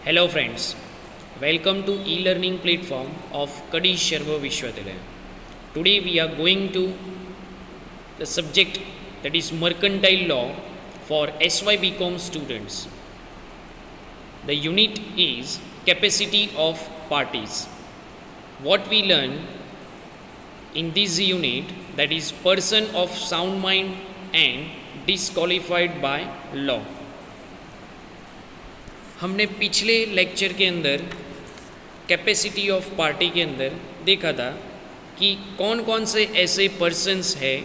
Hello friends, welcome to e-learning platform of Kadi Sharva Vishwavidyalaya. Today we are going to the subject that is mercantile law for SY students. The unit is capacity of parties. What we learn in this unit, that is person of sound mind and disqualified by law. हमने पिछले lecture के अंदर capacity of party के अंदर देखा था कि कौन कौन से ऐसे पर्सन्स हैं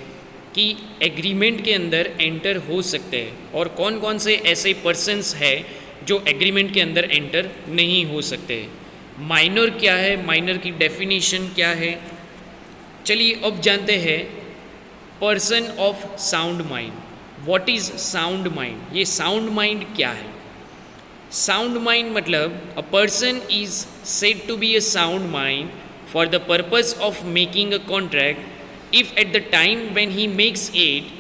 कि एग्रीमेंट के अंदर एंटर हो सकते हैं और कौन कौन से ऐसे पर्सन्स हैं जो एग्रीमेंट के अंदर एंटर नहीं हो सकते। माइनर क्या है, माइनर की डेफिनेशन क्या है, चलिए अब जानते हैं person of sound mind. What is sound mind, ये साउंड माइंड क्या है? साउंड माइंड मतलब a person is said to be a sound mind for the purpose of making a contract if at the time when he makes it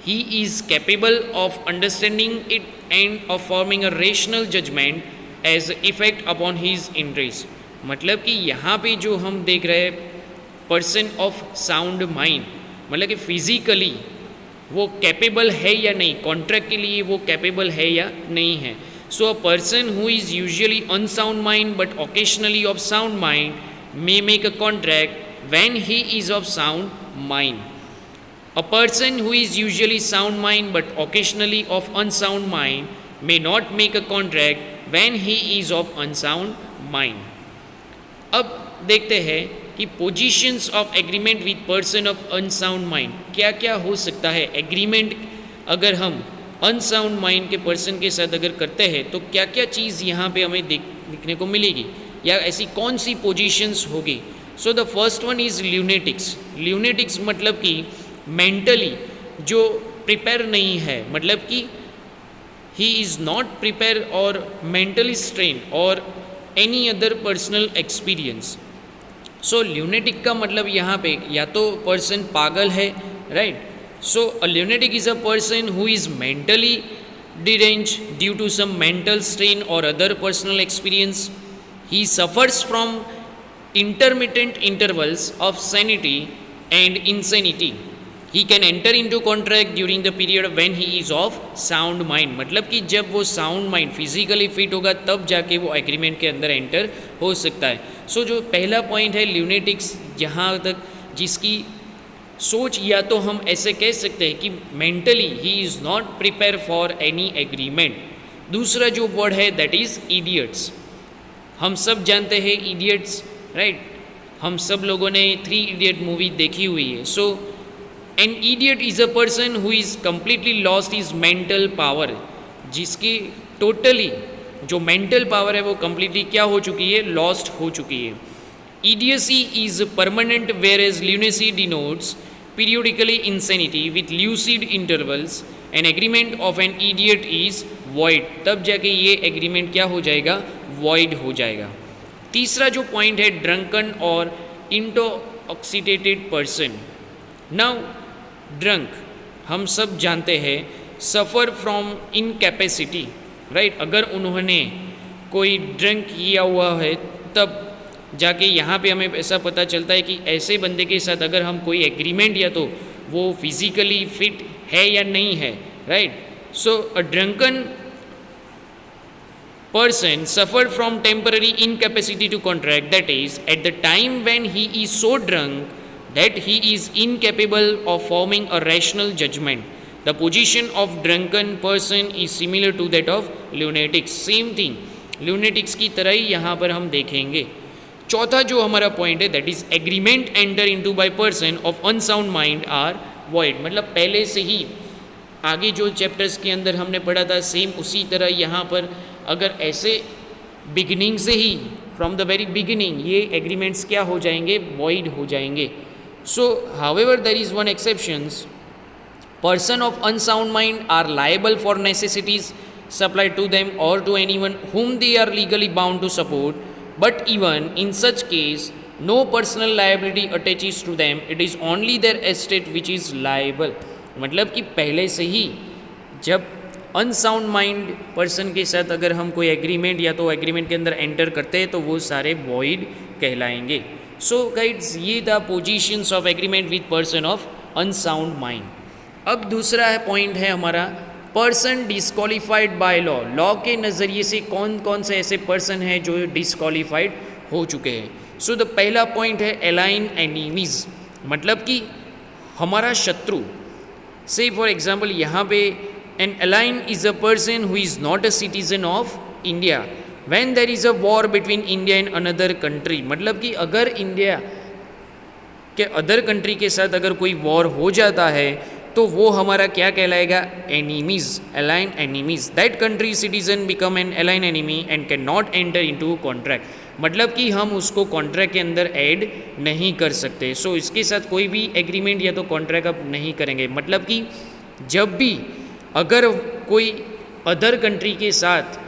he is capable of understanding it and of forming a rational judgment as effect upon his interest. मतलब कि यहाँ पे जो हम देख रहे हैं person of sound mind, मतलब कि फिजिकली वो कैपेबल है या नहीं, कॉन्ट्रैक्ट के लिए वो कैपेबल है या नहीं है। So a person who is usually unsound mind but occasionally of sound mind may make a contract when he is of sound mind. A person who is usually sound mind but occasionally of unsound mind may not make a contract when he is of unsound mind. अब देखते हैं कि positions of agreement with person of unsound mind क्या क्या हो सकता है। Agreement अगर हम अनसाउंड माइंड के पर्सन के साथ अगर करते हैं तो क्या क्या चीज़ यहाँ पे हमें देखने को मिलेगी या ऐसी कौन सी पोजीशंस होगी। So the first one is lunatics. Lunatics मतलब कि मेंटली जो प्रिपेयर नहीं है, मतलब कि ही इज़ नॉट प्रिपेयर और मेंटली स्ट्रेन और any other personal experience. So lunatic का मतलब यहाँ पे या तो पर्सन पागल है, right. So a lunatic is a person who is mentally deranged due to some mental strain or other personal experience. He suffers from intermittent intervals of sanity and insanity. He can enter into contract during the period when he is of sound mind. मतलब कि जब वो sound mind physically fit होगा तब जाके वो agreement के अंदर enter हो सकता है। So जो पहला point है lunatics, जहाँ तक जिसकी सोच या तो हम ऐसे कह सकते हैं कि mentally he is not prepare for any agreement. दूसरा जो वर्ड है दैट इज़ इडियट्स। हम सब जानते हैं इडियट्स, राइट। हम सब लोगों ने 3 इडियट मूवी देखी हुई है। So an idiot is a person who is completely lost is mental power, जिसकी टोटली जो मेंटल पावर है वो कम्प्लीटली क्या हो चुकी है, लॉस्ट हो चुकी है। Idiocy is permanent whereas lunacy denotes periodically insanity with lucid intervals. An agreement of an idiot is void. तब जाके ये एग्रीमेंट क्या हो जाएगा, void हो जाएगा। तीसरा जो पॉइंट है ड्रंकन और इंटॉक्सिकेटेड पर्सन। नाउ ड्रंक हम सब जानते हैं सफ़र फ्रॉम इनकैपेसिटी, राइट। अगर उन्होंने कोई ड्रंक किया हुआ है तब जाके यहाँ पे हमें ऐसा पता चलता है कि ऐसे बंदे के साथ अगर हम कोई एग्रीमेंट या तो वो फिजिकली फिट है या नहीं है, right. So a drunken person suffer from temporary incapacity to contract, that is at the time when he is so drunk that he is incapable of forming a rational judgement. The position of drunken person is similar to that of lunatics. Same thing lunatics की तरह ही यहाँ पर हम देखेंगे। चौथा जो हमारा point है that is agreement enter into by person of unsound mind are void. मतलब पहले से ही आगे जो चैप्टर्स के अंदर हमने पढ़ा था सेम उसी तरह यहाँ पर अगर ऐसे बिगिनिंग से ही फ्रॉम द वेरी बिगिनिंग ये एग्रीमेंट्स क्या हो जाएंगे, वॉइड हो जाएंगे। So however there is one exceptions, person of unsound mind are liable for necessities supplied to them और to anyone whom they are legally bound to support. But even in such case, no personal liability attaches to them. It is only their estate which is liable. मतलब कि पहले से ही जब unsound mind person के साथ अगर हम कोई एग्रीमेंट या तो एग्रीमेंट के अंदर एंटर करते हैं तो वो सारे वॉइड कहलाएंगे. सो गाइड्स, ये the positions of agreement with person of unsound mind. अब दूसरा है पॉइंट है हमारा person disqualified by law. Law के नज़रिए से कौन कौन से ऐसे पर्सन हैं जो डिस्क्वालीफाइड हो चुके हैं. सो द पहला पॉइंट है अलाइन एनिमीज, मतलब कि हमारा शत्रु. से फॉर एग्जाम्पल यहाँ पे an alien is a person who is not a citizen of India when there is a war between India and another country. मतलब कि अगर इंडिया के अदर कंट्री के साथ अगर कोई वॉर हो जाता है तो वो हमारा क्या कहलाएगा, enemies, align enemies. That country citizen become an align enemy and can not enter into contract. मतलब कि हम उसको कॉन्ट्रैक्ट के अंदर ऐड नहीं कर सकते. सो इसके साथ कोई भी एग्रीमेंट या तो कॉन्ट्रैक्ट अब नहीं करेंगे. मतलब कि जब भी अगर कोई अदर कंट्री के साथ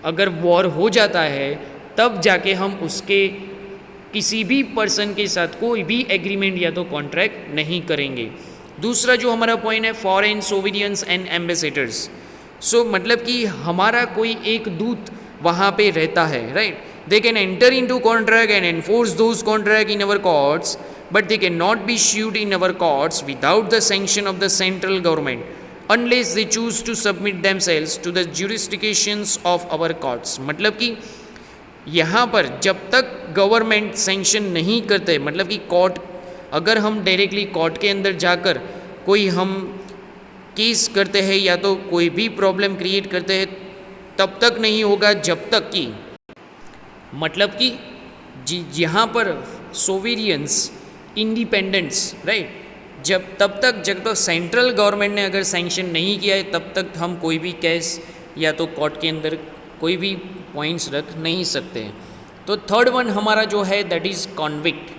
अगर वॉर हो जाता है तब जाके हम उसके किसी भी पर्सन के साथ कोई भी एग्रीमेंट या तो कॉन्ट्रैक्ट नहीं करेंगे. दूसरा जो हमारा पॉइंट है फॉरेन सोविलियंस एंड एम्बेसडर्स. सो मतलब कि हमारा कोई एक दूत वहाँ पे रहता है, right. They can enter into contract and enforce those contract in our courts, but they can not be issued in our courts without the sanction of the central government unless they choose to submit themselves to the jurisdictions of our courts. मतलब कि यहाँ पर जब तक government sanction नहीं करते, मतलब कि कोर्ट अगर हम डायरेक्टली कोर्ट के अंदर जाकर कोई हम केस करते हैं या तो कोई भी प्रॉब्लम क्रिएट करते हैं तब तक नहीं होगा जब तक कि मतलब कि यहाँ पर सोवेरियंस इंडिपेंडेंस, राइट, जब तक सेंट्रल गवर्नमेंट ने अगर सैंक्शन नहीं किया है तब तक हम कोई भी केस या तो कोर्ट के अंदर कोई भी पॉइंट्स रख नहीं सकते. तो थर्ड वन हमारा जो है दैट इज़ कॉन्विक्ट.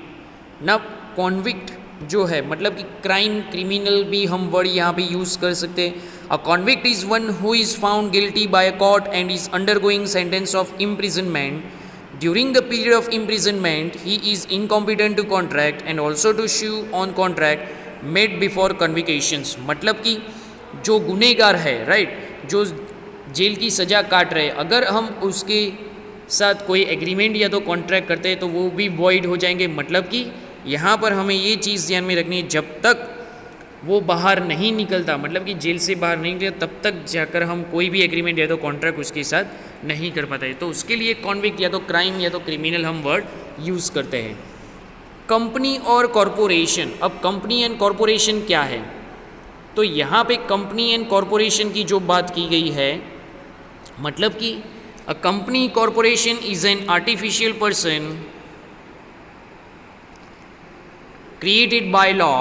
ना कॉन्विक्ट जो है मतलब कि क्राइम, क्रिमिनल भी हम वर्ड यहाँ पे यूज़ कर सकते हैं. A convict is one who is found guilty by a court and is undergoing sentence of imprisonment. During the period of imprisonment he is incompetent to contract and also to sue on contract made before convictions. मतलब कि जो गुनहगार है, right, जो jail की सज़ा काट रहे, अगर हम उसके साथ कोई एग्रीमेंट या तो कॉन्ट्रैक्ट करते हैं तो वो भी वॉइड हो जाएंगे. मतलब कि यहाँ पर हमें ये चीज़ ध्यान में रखनी है, जब तक वो बाहर नहीं निकलता, मतलब कि जेल से बाहर नहीं निकलता, तब तक जाकर हम कोई भी एग्रीमेंट या तो कॉन्ट्रैक्ट उसके साथ नहीं कर पाते. तो उसके लिए कॉन्विक्ट या तो क्राइम या तो क्रिमिनल हम वर्ड यूज़ करते हैं. कंपनी और कॉरपोरेशन. अब कंपनी एंड कॉरपोरेशन क्या है, तो यहाँ पे कंपनी एंड कॉरपोरेशन की जो बात की गई है, मतलब कि a company corporation is an artificial person created by law.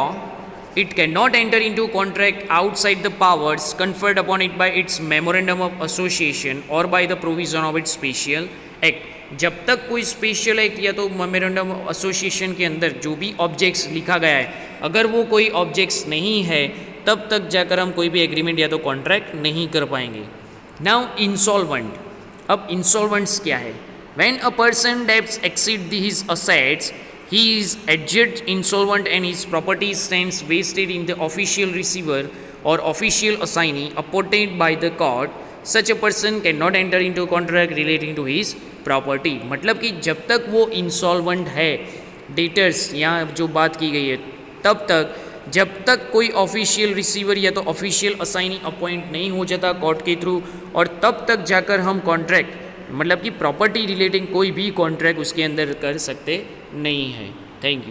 It cannot enter into contract outside the powers conferred upon it by its memorandum of association or by the provision of its special act. जब तक कोई special act या तो memorandum of association के अंदर जो भी objects लिखा गया है, अगर वो कोई ऑब्जेक्ट्स नहीं है तब तक जाकर हम कोई भी एग्रीमेंट या तो कॉन्ट्रैक्ट नहीं कर पाएंगे. Now insolvent. अब इंसॉल्वेंट्स क्या है? When a person debts exceed his assets he is adjudged insolvent and his property stands vested in the official receiver or official assignee appointed by the court. Such a person cannot enter into a contract relating to his property. मतलब कि जब तक वो insolvent है, debtors यहाँ जो बात की गई है, तब तक जब तक कोई ऑफिशियल रिसीवर या तो ऑफिशियल असाइनी अपॉइंट नहीं हो जाता कोर्ट के थ्रू, और तब तक जाकर हम कॉन्ट्रैक्ट मतलब कि प्रॉपर्टी रिलेटिंग कोई भी कॉन्ट्रैक्ट उसके अंदर कर सकते नहीं हैं. Thank you.